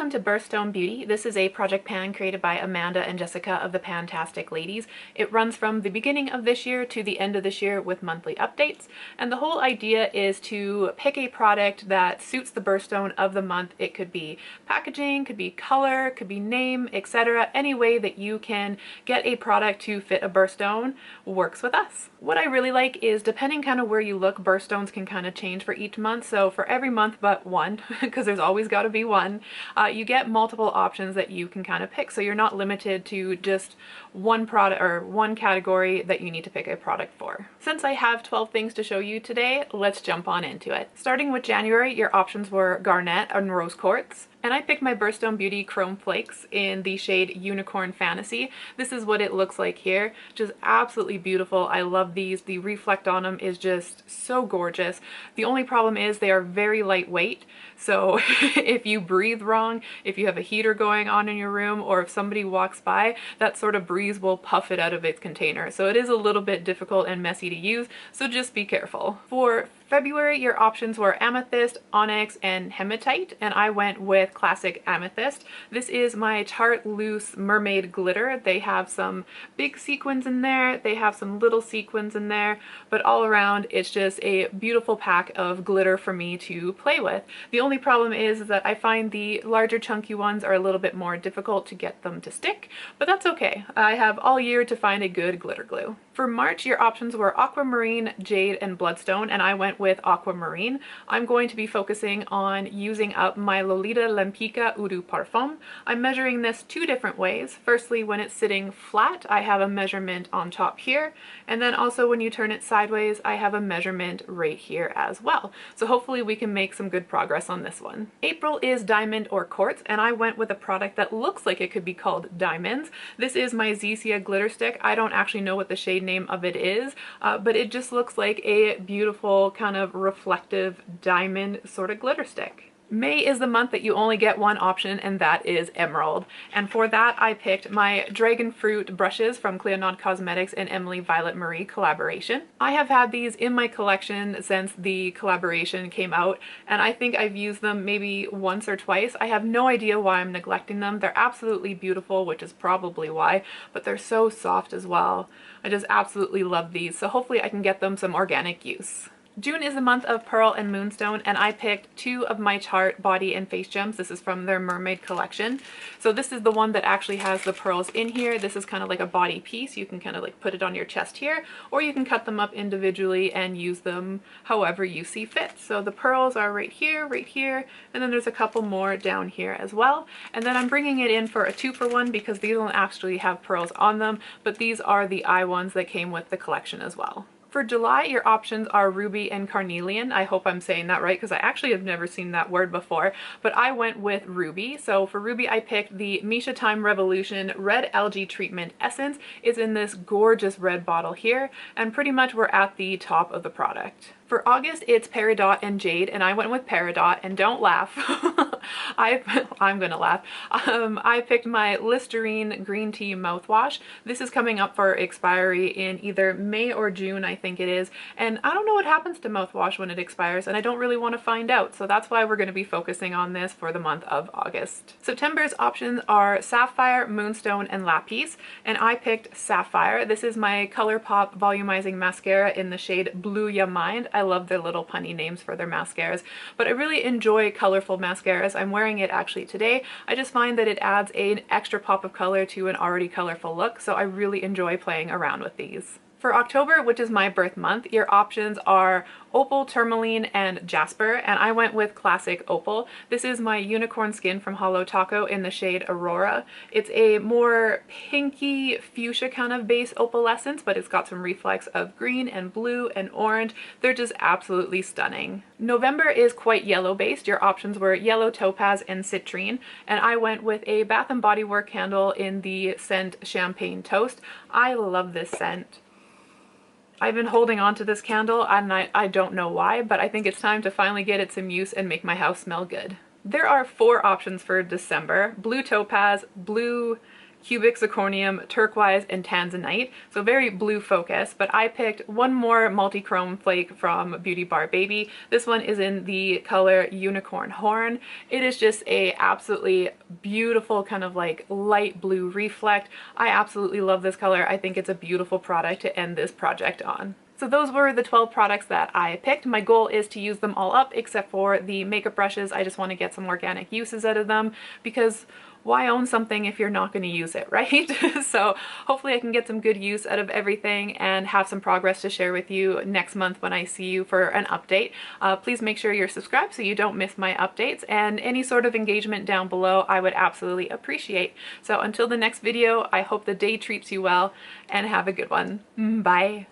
Welcome to Birthstone Beauty. This is a project pan created by Amanda and Jessica of the Pantastic ladies. It runs from the beginning of this year to the end of this year with monthly updates. And the whole idea is to pick a product that suits the birthstone of the month. It could be packaging, could be color, could be name, etc. Any way that you can get a product to fit a birthstone works with us. What I really like is, depending kind of where you look, birthstones can kind of change for each month. So for every month but one, because there's always got to be one, you get multiple options that you can kind of pick, so you're not limited to just one product or one category that you need to pick a product for. Since I have 12 things to show you today, let's jump on into it. Starting with January, your options were Garnet and Rose Quartz. And I picked my Birthstone Beauty Chrome Flakes in the shade Unicorn Fantasy. This is what it looks like here. Just absolutely beautiful. I love these. The reflect on them is just so gorgeous. The only problem is they are very lightweight. So if you breathe wrong, if you have a heater going on in your room, or if somebody walks by, that sort of breeze will puff it out of its container. So it is a little bit difficult and messy to use, so just be careful. For February, your options were Amethyst, Onyx, and Hematite, and I went with Classic Amethyst. This is my Tarte Loose Mermaid Glitter. They have some big sequins in there, they have some little sequins in there, but all around it's just a beautiful pack of glitter for me to play with. The only problem is that I find the larger chunky ones are a little bit more difficult to get them to stick, but that's okay. I have all year to find a good glitter glue. For March, your options were Aquamarine, Jade, and Bloodstone, and I went with Aquamarine. I'm going to be focusing on using up my Lolita Lempicka Eau de Parfum. I'm measuring this two different ways. Firstly, when it's sitting flat, I have a measurement on top here, and then also when you turn it sideways, I have a measurement right here as well. So hopefully we can make some good progress on this one. April is Diamond or Quartz, and I went with a product that looks like it could be called Diamonds. This is my Zeesea glitter stick. I don't actually know what the shade name of it is, but it just looks like a beautiful kind of reflective diamond sort of glitter stick. May is the month that you only get one option, and that is Emerald. And for that, I picked my Dragon Fruit brushes from Clionadh CosmeticsxEmily Violet Marie collaboration. I have had these in my collection since the collaboration came out, and I think I've used them maybe once or twice. I have no idea why I'm neglecting them. They're absolutely beautiful, which is probably why, but they're so soft as well. I just absolutely love these, so hopefully I can get them some organic use. June is the month of Pearl and Moonstone, and I picked two of my Tarte body and face gems. This is from their Mermaid collection. So this is the one that actually has the pearls in here. This is kind of like a body piece. You can kind of like put it on your chest here, or you can cut them up individually and use them however you see fit. So the pearls are right here, and then there's a couple more down here as well. And then I'm bringing it in for a 2-for-1 because these don't actually have pearls on them, but these are the eye ones that came with the collection as well. For July, your options are Ruby and Carnelian. I hope I'm saying that right because I actually have never seen that word before, but I went with Ruby. So for Ruby, I picked the Missha Time Revolution Red Algae Treatment Essence. It's in this gorgeous red bottle here, and pretty much we're at the top of the product. For August, it's Peridot and Jade, and I went with Peridot, and don't laugh. I'm gonna laugh. I picked my Listerine Green Tea Mouthwash. This is coming up for expiry in either May or June, I think it is, and I don't know what happens to mouthwash when it expires, and I don't really want to find out, so that's why we're going to be focusing on this for the month of August. September's options are Sapphire, Moonstone, and Lapis, and I picked Sapphire. This is my ColourPop Volumizing Mascara in the shade Blue Ya Mind. I love their little punny names for their mascaras, but I really enjoy colorful mascaras. I'm wearing it actually today. I just find that it adds an extra pop of color to an already colorful look, so I really enjoy playing around with these. For October, which is my birth month, your options are Opal, Tourmaline, and Jasper, and I went with Classic Opal. This is my Unicorn Skin from Hollow Taco in the shade Aurora. It's a more pinky fuchsia kind of base opalescence, but it's got some reflex of green and blue and orange. They're just absolutely stunning. November is quite yellow based. Your options were Yellow, Topaz, and Citrine, and I went with a Bath & Body Works candle in the scent Champagne Toast. I love this scent. I've been holding on to this candle, and I don't know why, but I think it's time to finally get it some use and make my house smell good. There are 4 options for December: Blue Topaz, Blue cubic zirconium, turquoise, and tanzanite. So very blue focus, but I picked one more multi-chrome flake from Beauty Bar Baby. This one is in the color Unicorn Horn. It is just a absolutely beautiful kind of like light blue reflect. I absolutely love this color. I think it's a beautiful product to end this project on. So those were the 12 products that I picked. My goal is to use them all up except for the makeup brushes. I just want to get some organic uses out of them because why own something if you're not going to use it, right? So hopefully I can get some good use out of everything and have some progress to share with you next month when I see you for an update. Please make sure you're subscribed so you don't miss my updates, and any sort of engagement down below I would absolutely appreciate. So until the next video, I hope the day treats you well and have a good one. Bye!